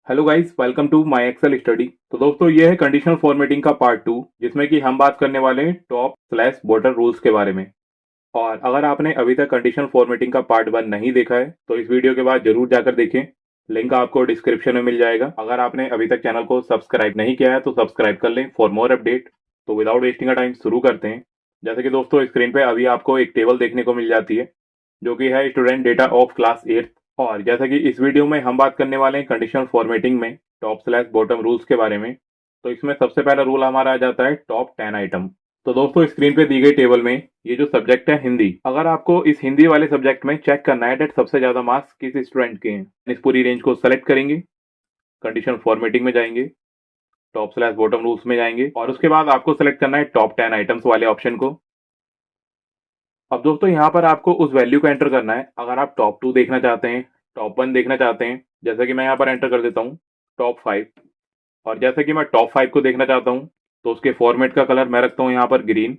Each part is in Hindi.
Hello guys, welcome to my Excel study. तो दोस्तों, ये है कंडीशनल फॉर्मेटिंग का पार्ट 2, जिसमें कि हम बात करने वाले हैं टॉप स्लैश बॉर्डर रूल्स के बारे में। और अगर आपने अभी तक कंडीशनल फॉर्मेटिंग का पार्ट 1 नहीं देखा है तो इस वीडियो के बाद जरूर जाकर देखें। लिंक आपको डिस्क्रिप्शन में मिल जाएगा। अगर आपने अभी तक चैनल को सब्सक्राइब नहीं किया है तो सब्सक्राइब कर लें फॉर मोर अपडेट। तो विदाउट वेस्टिंग अ टाइम शुरू करते हैं। जैसे कि दोस्तों, स्क्रीन पे अभी आपको एक टेबल देखने को मिल जाती है, जो कि है स्टूडेंट डेटा ऑफ क्लास 8। और जैसा कि इस वीडियो में हम बात करने वाले हैं कंडीशनल फॉर्मेटिंग में टॉप स्लैश बॉटम रूल्स के बारे में। तो इसमें सबसे पहला रूल हमारा आ जाता है टॉप 10 आइटम। तो दोस्तों, स्क्रीन पे दी गई टेबल में ये जो सब्जेक्ट है हिंदी, अगर आपको इस हिंदी वाले सब्जेक्ट में चेक करना है डेट सबसे ज्यादा मार्क्स किस स्टूडेंट के हैं, इस पूरी रेंज को सेलेक्ट करेंगे, कंडीशनल फॉर्मेटिंग में जाएंगे, टॉप स्लैश बॉटम रूल्स में जाएंगे और उसके बाद आपको सेलेक्ट करना है टॉप 10 आइटम्स वाले ऑप्शन को। अब दोस्तों, यहाँ पर आपको उस वैल्यू को एंटर करना है। अगर आप टॉप 2 देखना चाहते हैं, टॉप 1 देखना चाहते हैं, जैसे कि मैं यहाँ पर एंटर कर देता हूँ टॉप 5। और जैसे कि मैं टॉप 5 को देखना चाहता हूँ तो उसके फॉर्मेट का कलर मैं रखता हूँ यहाँ पर ग्रीन,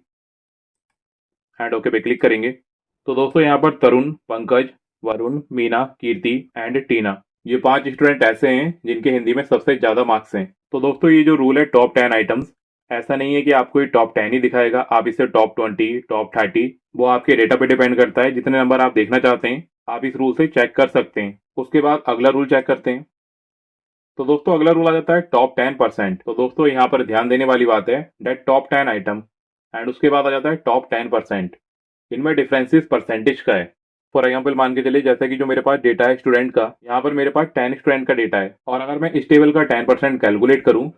एंड ओके पे क्लिक करेंगे। तो दोस्तों, यहाँ पर तरुण, पंकज, वरुण, मीना, कीर्ति एंड टीना, ये 5 स्टूडेंट ऐसे हैं जिनके हिंदी में सबसे ज्यादा मार्क्स हैं। तो दोस्तों, ये जो रूल है टॉप 10 आइटम्स, ऐसा नहीं है कि आपको ये टॉप 10 ही दिखाएगा, आप इसे टॉप 20, टॉप 30, वो आपके डेटा पे डिपेंड करता है। जितने नंबर आप देखना चाहते हैं आप इस रूल से चेक कर सकते हैं। उसके बाद अगला रूल चेक करते हैं। तो दोस्तों, अगला रूल आ जाता है टॉप 10%। तो दोस्तों, यहाँ पर ध्यान देने वाली बात है डेट टॉप 10 आइटम, एंड उसके बाद आ जाता है टॉप 10%। इनमें डिफरेंसेस परसेंटेज का है। फॉर एग्जाम्पल मान के चलिए, जैसे कि जो मेरे पास डेटा है स्टूडेंट का, यहाँ पर मेरे पास 10 स्टूडेंट का डेटा है, और अगर मैं इस टेबल का 10% कैलकुलेट करूँ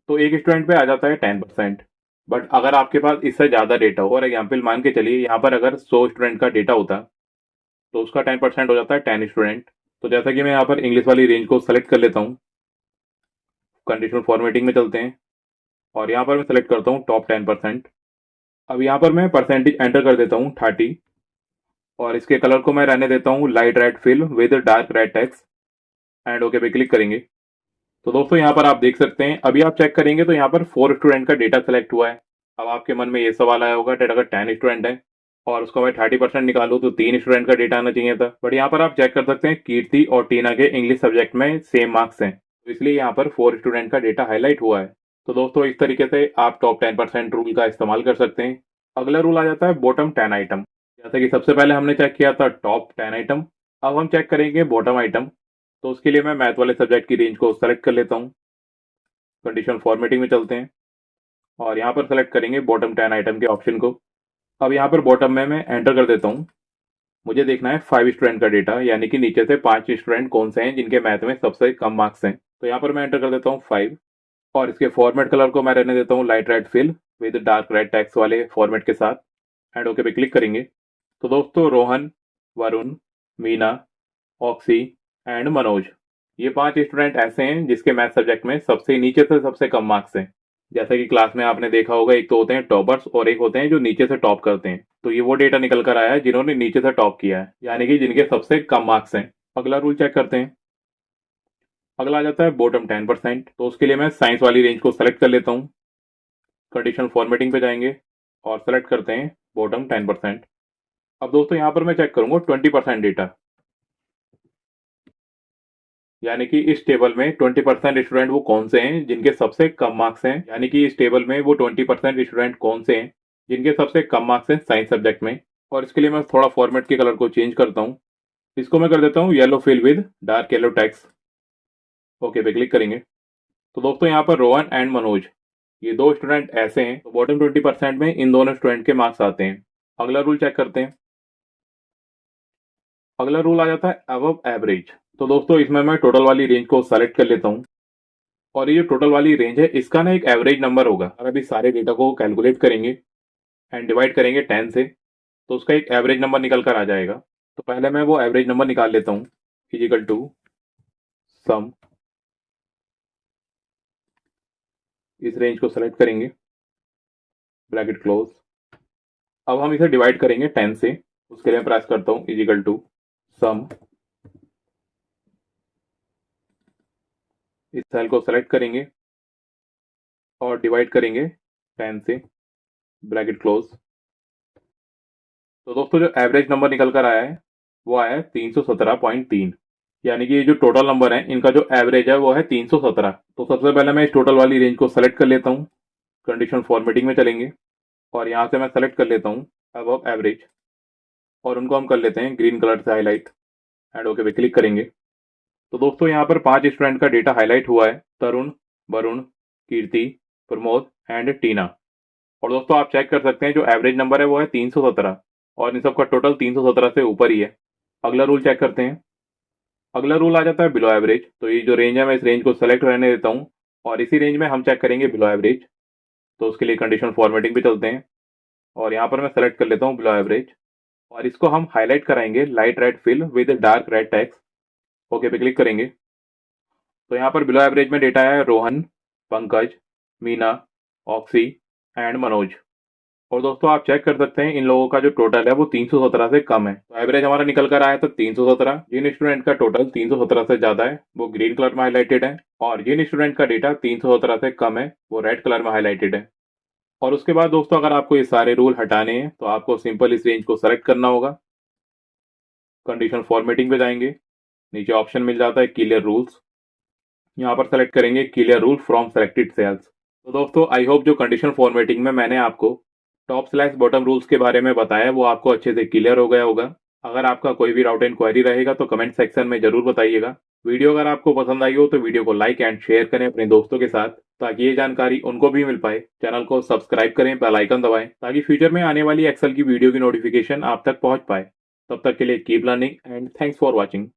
तो एक स्टूडेंट पे आ जाता है 10%। बट अगर आपके पास इससे ज्यादा डेटा हो, फॉर एग्जाम्पल मान के चलिए यहाँ पर अगर 100 स्टूडेंट का डेटा होता तो उसका 10% हो जाता है 10 स्टूडेंट। तो जैसा कि मैं यहाँ पर इंग्लिश वाली रेंज को सेलेक्ट कर लेता हूँ, कंडीशनल फॉर्मेटिंग में चलते हैं और यहाँ पर मैं सेलेक्ट करता हूँ टॉप 10%। अब यहाँ पर मैं परसेंटेज एंटर कर देता हूँ 30, और इसके कलर को मैं रहने देता हूँ light red fill with dark red text, and okay पे क्लिक करेंगे। तो दोस्तों, यहाँ पर आप देख सकते हैं, अभी आप चेक करेंगे तो यहाँ पर 4 स्टूडेंट का डेटा सेलेक्ट हुआ है। अब आपके मन में ये सवाल आया होगा डेट अगर 10 स्टूडेंट है और उसको मैं 30% निकालूं तो 3 स्टूडेंट का डेटा आना चाहिए था। बट यहाँ पर आप चेक कर सकते हैं कीर्ति और टीना के इंग्लिश सब्जेक्ट में सेम मार्क्स हैं, तो इसलिए यहाँ पर 4 स्टूडेंट का डेटा हाईलाइट हुआ है। तो दोस्तों, इस तरीके से आप टॉप 10% रूल का इस्तेमाल कर सकते हैं। अगला रूल आ जाता है बॉटम 10 आइटम। जैसे कि सबसे पहले हमने चेक किया था टॉप 10 आइटम, अब हम चेक करेंगे बॉटम आइटम। तो उसके लिए मैं मैथ वाले सब्जेक्ट की रेंज को सेलेक्ट कर लेता हूँ, कंडीशनल फॉर्मेटिंग में चलते हैं और यहाँ पर सेलेक्ट करेंगे बॉटम 10 आइटम के ऑप्शन को। अब यहाँ पर बॉटम में मैं एंटर कर देता हूँ, मुझे देखना है 5 स्टूडेंट का डेटा, यानी कि नीचे से 5 स्टूडेंट कौन से हैं जिनके मैथ में सबसे कम मार्क्स हैं। तो यहाँ पर मैं एंटर कर देता हूँ 5, और इसके फॉर्मेट कलर को मैं रहने देता हूँ light red fill with dark red text वाले फॉर्मेट के साथ, एंड ओके पे क्लिक करेंगे। तो दोस्तों, रोहन, वरुण, मीना, ऑक्सी एंड मनोज, ये 5 स्टूडेंट ऐसे हैं जिसके मैथ सब्जेक्ट में सबसे नीचे से सबसे कम मार्क्स हैं। जैसे कि क्लास में आपने देखा होगा, एक तो होते हैं टॉपर्स और एक होते हैं जो नीचे से टॉप करते हैं। तो ये वो डेटा निकल कर आया है जिन्होंने नीचे से टॉप किया है, यानी कि जिनके सबसे कम मार्क्स हैं। अगला रूल चेक करते हैं। अगला आ जाता है बॉटम 10%। तो उसके लिए मैं साइंस वाली रेंज को सेलेक्ट कर लेता हूँ, कंडीशनल फॉर्मेटिंग पे जाएंगे और सेलेक्ट करते हैं बॉटम 10%। अब दोस्तों, यहाँ पर मैं चेक करूंगा 20% डेटा, यानी कि इस टेबल में 20% स्टूडेंट वो कौन से हैं जिनके सबसे कम मार्क्स हैं, यानी कि इस टेबल में वो 20% स्टूडेंट कौन से हैं जिनके सबसे कम मार्क्स हैं साइंस सब्जेक्ट में। और इसके लिए मैं थोड़ा फॉर्मेट के कलर को चेंज करता हूँ, इसको मैं कर देता हूँ yellow fill with dark yellow text, okay पे क्लिक करेंगे। तो दोस्तों, यहाँ पर रोहन एंड मनोज, ये 2 स्टूडेंट ऐसे हैं, तो बॉटम 20% में इन दोनों स्टूडेंट के मार्क्स आते हैं। अगला रूल चेक करते हैं। अगला रूल आ जाता है अबव एवरेज। तो दोस्तों, इसमें मैं टोटल वाली रेंज को सेलेक्ट कर लेता हूँ, और ये जो टोटल वाली रेंज है इसका ना एक एवरेज नंबर होगा। अगर अभी सारे डेटा को कैलकुलेट करेंगे एंड डिवाइड करेंगे 10 से तो उसका एक एवरेज नंबर निकल कर आ जाएगा। तो पहले मैं वो एवरेज नंबर निकाल लेता हूँ, इजिकल टू सम, इस रेंज को सेलेक्ट करेंगे, ब्रैकेट क्लोज। अब हम इसे डिवाइड करेंगे 10 से, उसके लिए मैं प्रेस करता हूँ इजिकल टू सम, इस सेल को सेलेक्ट करेंगे और डिवाइड करेंगे 10 से, ब्रैकेट क्लोज। तो दोस्तों, जो एवरेज नंबर निकल कर आया है वो आया है 317.3। यानी कि ये जो टोटल नंबर है इनका जो एवरेज है वो है 317। तो सबसे पहले मैं इस टोटल वाली रेंज को सेलेक्ट कर लेता हूँ। कंडीशन फॉर्मेटिंग में चलेंगे और यहाँ से मैं सेलेक्ट कर लेता हूँ अबव एवरेज और उनको हम कर लेते हैं ग्रीन कलर से हाईलाइट एंड ओके पे क्लिक करेंगे। तो दोस्तों यहाँ पर 5 स्टूडेंट का डेटा हाईलाइट हुआ है, तरुण, वरुण, कीर्ति, प्रमोद एंड टीना। और दोस्तों आप चेक कर सकते हैं जो एवरेज नंबर है वो है 317 और इन सबका टोटल 317 से ऊपर ही है। अगला रूल चेक करते हैं। अगला रूल आ जाता है बिलो एवरेज। तो ये जो रेंज है मैं इस रेंज को सेलेक्ट रहने देता हूँ और इसी रेंज में हम चेक करेंगे बिलो एवरेज। तो उसके लिए कंडीशन फॉर्मेटिंग पे चलते हैं और यहाँ पर मैं सेलेक्ट कर लेता हूँ बिलो एवरेज और इसको हम हाईलाइट कराएंगे light red fill with dark red text. Okay पे क्लिक करेंगे। तो यहाँ पर बिलो एवरेज में डेटा है रोहन, पंकज, मीना, ऑक्सी एंड मनोज। और दोस्तों आप चेक कर सकते हैं इन लोगों का जो टोटल है वो 317 से कम है। तो एवरेज हमारा निकल कर आया था 317। जिन स्टूडेंट का टोटल 317 से ज्यादा है वो ग्रीन कलर में हाईलाइटेड है और जिन स्टूडेंट का डेटा 317 से कम है वो रेड कलर में हाईलाइटेड है। और उसके बाद दोस्तों अगर आपको ये सारे रूल हटाने हैं तो आपको सिंपल इस रेंज को सेलेक्ट करना होगा। कंडीशन फॉर्मेटिंग पे जाएंगे, नीचे ऑप्शन मिल जाता है क्लियर रूल्स, यहाँ पर सेलेक्ट करेंगे clear rule from selected cells. तो दोस्तों आई होप जो कंडीशन फॉर्मेटिंग में मैंने आपको टॉप स्लैश बॉटम रूल्स के बारे में बताया वो आपको अच्छे से क्लियर हो गया होगा। अगर आपका कोई भी डाउट एंड क्वेरी रहेगा तो कमेंट सेक्शन में जरूर बताइएगा। वीडियो अगर आपको पसंद आई हो तो वीडियो को लाइक एंड शेयर करें अपने दोस्तों के साथ ताकि ये जानकारी उनको भी मिल पाए। चैनल को सब्सक्राइब करें, बेल आइकन दबाएं ताकि फ्यूचर में आने वाली एक्सेल की वीडियो की नोटिफिकेशन आप तक पहुंच पाए। तब तक के लिए keep learning and thanks for watching.